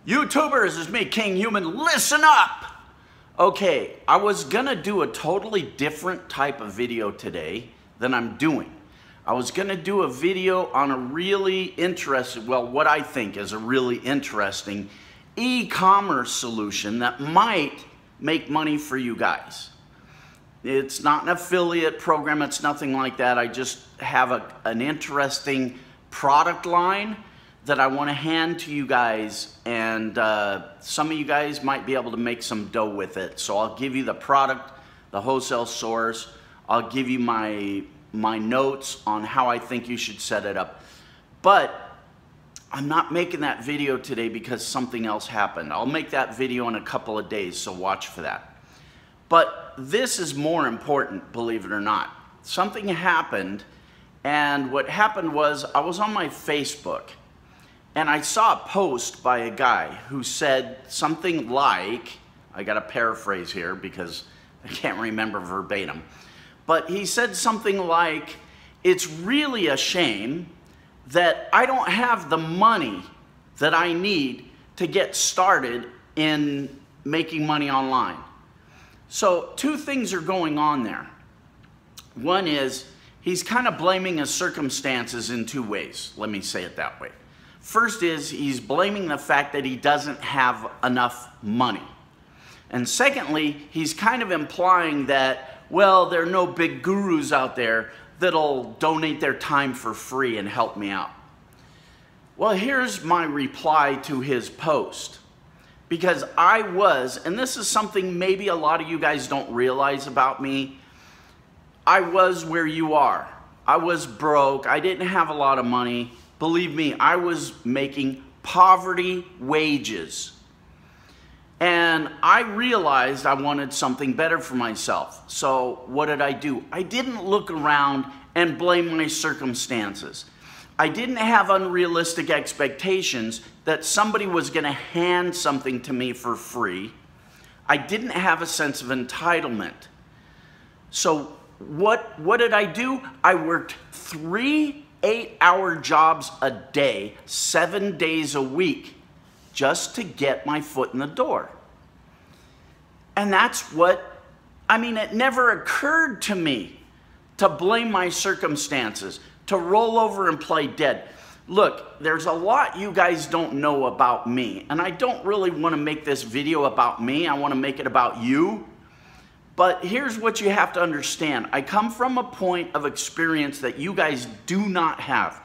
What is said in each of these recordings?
YouTubers, it's me, Kinghuman. Listen up! Okay, I was gonna do a totally different type of video today than I'm doing. I was gonna do a video on a really interesting, well, what I think is a really interesting e-commerce solution that might make money for you guys. It's not an affiliate program, it's nothing like that. I just have an interesting product line that I want to hand to you guys, and some of you guys might be able to make some dough with it. So I'll give you the product, the wholesale source. I'll give you my notes on how I think you should set it up. But I'm not making that video today because something else happened. I'll make that video in a couple of days, so watch for that. But this is more important, believe it or not. Something happened, and what happened was I was on my Facebook, and I saw a post by a guy who said something like, I gotta paraphrase here because I can't remember verbatim, but he said something like, it's really a shame that I don't have the money that I need to get started in making money online. So two things are going on there. One is he's kind of blaming his circumstances in two ways. Let me say it that way. First is he's blaming the fact that he doesn't have enough money. And secondly, he's kind of implying that, well, there are no big gurus out there that'll donate their time for free and help me out. Well, here's my reply to his post. Because I was, and this is something maybe a lot of you guys don't realize about me, I was where you are. I was broke. I didn't have a lot of money. Believe me, I was making poverty wages. And I realized I wanted something better for myself. So what did I do? I didn't look around and blame my circumstances. I didn't have unrealistic expectations that somebody was going to hand something to me for free. I didn't have a sense of entitlement. So what did I do? I worked 3 8-hour jobs a day, 7 days a week, just to get my foot in the door. And that's what, I mean, it never occurred to me to blame my circumstances, to roll over and play dead. Look, there's a lot you guys don't know about me, and I don't really want to make this video about me. I want to make it about you. But here's what you have to understand. I come from a point of experience that you guys do not have.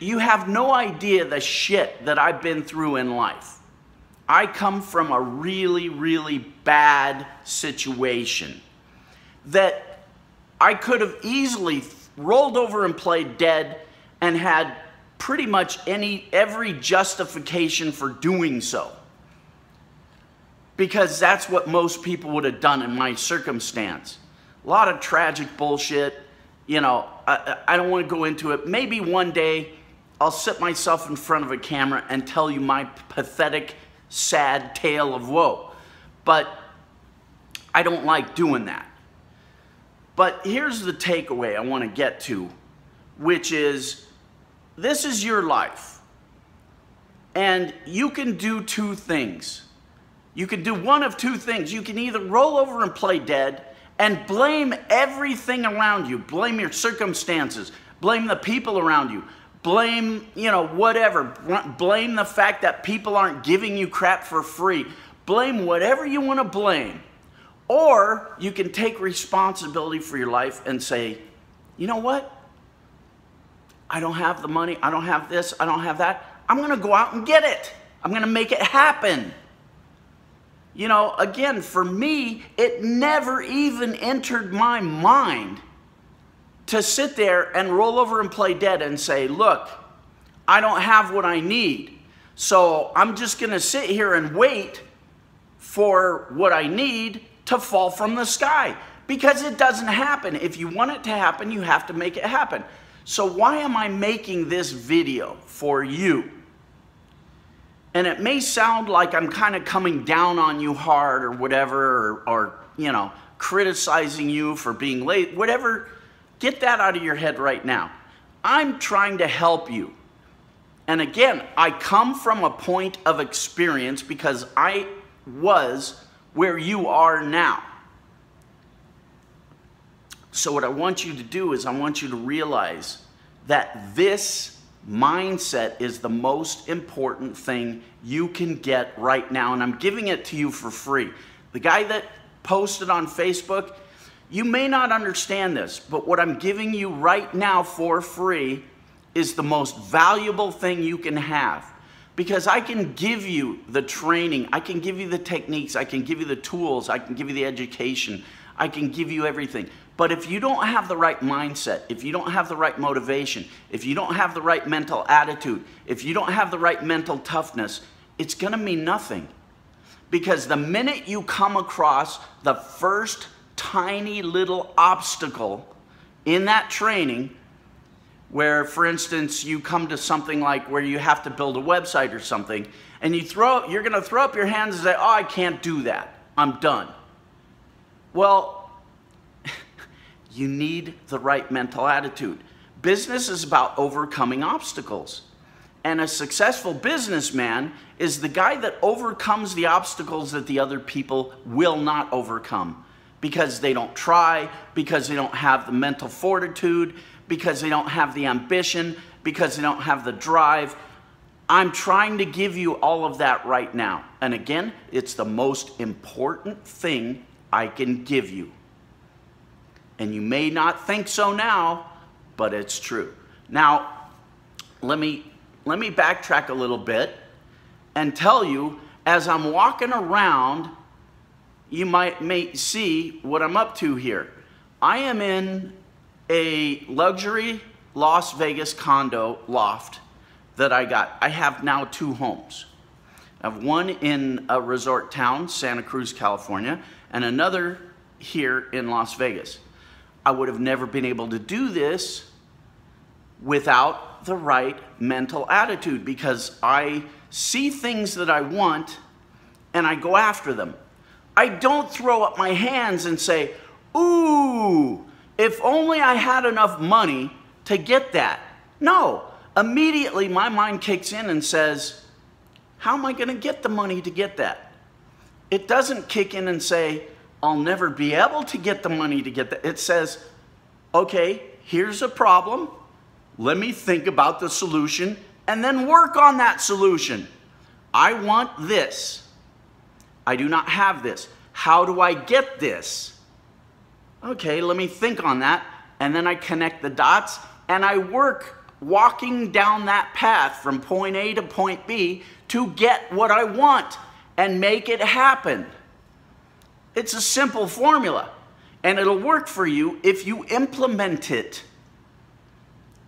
You have no idea the shit that I've been through in life. I come from a really, really bad situation that I could have easily rolled over and played dead and had pretty much every justification for doing so. Because that's what most people would have done in my circumstance. A lot of tragic bullshit. You know, I don't want to go into it. Maybe one day I'll sit myself in front of a camera and tell you my pathetic, sad tale of woe. But I don't like doing that. But here's the takeaway I want to get to, which is this is your life. And you can do two things. You can do one of two things. You can either roll over and play dead and blame everything around you. Blame your circumstances. Blame the people around you. Blame, you know, whatever. Blame the fact that people aren't giving you crap for free. Blame whatever you want to blame. Or you can take responsibility for your life and say, you know what? I don't have the money. I don't have this. I don't have that. I'm going to go out and get it. I'm going to make it happen. You know, again, for me, it never even entered my mind to sit there and roll over and play dead and say, look, I don't have what I need. So I'm just going to sit here and wait for what I need to fall from the sky. Because it doesn't happen. If you want it to happen, you have to make it happen. So why am I making this video for you? And it may sound like I'm kind of coming down on you hard or whatever, or you know, criticizing you for being late, whatever. Get that out of your head right now. I'm trying to help you. And again, I come from a point of experience because I was where you are now. So what I want you to do is I want you to realize that this mindset is the most important thing you can get right now. And I'm giving it to you for free. The guy that posted on Facebook, you may not understand this, but what I'm giving you right now for free is the most valuable thing you can have. Because I can give you the training, I can give you the techniques, I can give you the tools, I can give you the education, I can give you everything. But if you don't have the right mindset, if you don't have the right motivation, if you don't have the right mental attitude, if you don't have the right mental toughness, it's gonna mean nothing. Because the minute you come across the first tiny little obstacle in that training, where, for instance, you come to something like where you have to build a website or something, and you're gonna throw up your hands and say, oh, I can't do that, I'm done. Well, you need the right mental attitude. Business is about overcoming obstacles. And a successful businessman is the guy that overcomes the obstacles that the other people will not overcome. Because they don't try, because they don't have the mental fortitude, because they don't have the ambition, because they don't have the drive. I'm trying to give you all of that right now. And again, it's the most important thing I can give you. And you may not think so now, but it's true. Now, let me backtrack a little bit and tell you, as I'm walking around, you may see what I'm up to here. I am in a luxury Las Vegas condo loft that I got. I have now 2 homes. I have one in a resort town, Santa Cruz, California, and another here in Las Vegas. I would have never been able to do this without the right mental attitude, because I see things that I want and I go after them. I don't throw up my hands and say, ooh, if only I had enough money to get that. No, immediately my mind kicks in and says, how am I going to get the money to get that? It doesn't kick in and say, I'll never be able to get the money to get that. It says, okay, here's a problem. Let me think about the solution and then work on that solution. I want this. I do not have this. How do I get this? Okay, let me think on that. And then I connect the dots and I work walking down that path from point A to point B to get what I want and make it happen. It's a simple formula and it'll work for you if you implement it.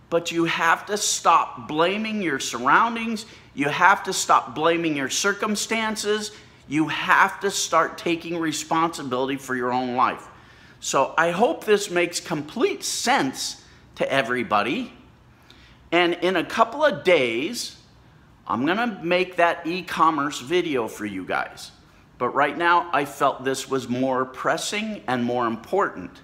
But you have to stop blaming your surroundings. You have to stop blaming your circumstances. You have to start taking responsibility for your own life. So I hope this makes complete sense to everybody. And in a couple of days, I'm gonna make that e-commerce video for you guys. But right now, I felt this was more pressing and more important.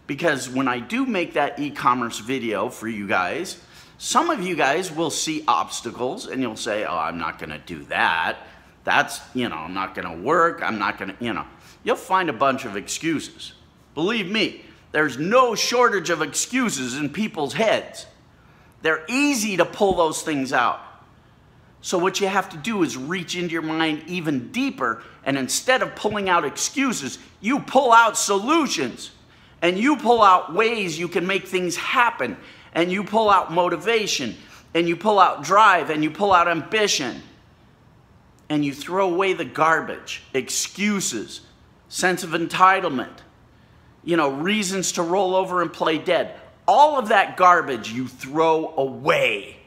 Because when I do make that e-commerce video for you guys, some of you guys will see obstacles and you'll say, oh, I'm not gonna do that. That's, I'm not gonna work, I'm not gonna, You'll find a bunch of excuses. Believe me, there's no shortage of excuses in people's heads. They're easy to pull those things out. So what you have to do is reach into your mind even deeper, and instead of pulling out excuses, you pull out solutions. And you pull out ways you can make things happen. And you pull out motivation. And you pull out drive. And you pull out ambition. And you throw away the garbage, excuses, sense of entitlement, reasons to roll over and play dead. All of that garbage you throw away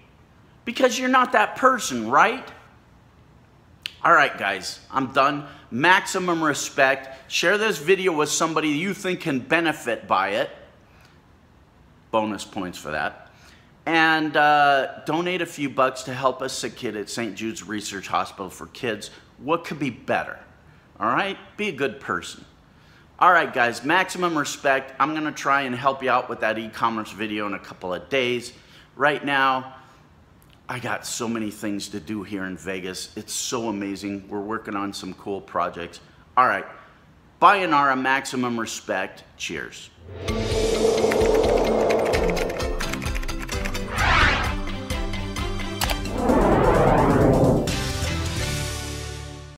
because you're not that person, right? All right, guys, I'm done. Maximum respect. Share this video with somebody you think can benefit by it. Bonus points for that. And donate a few bucks to help a sick kid at St. Jude's Research Hospital for Kids. What could be better? All right? Be a good person. All right, guys, maximum respect. I'm going to try and help you out with that e-commerce video in a couple of days. Right now, I got so many things to do here in Vegas. It's so amazing. We're working on some cool projects. All right, Bayonara, maximum respect. Cheers.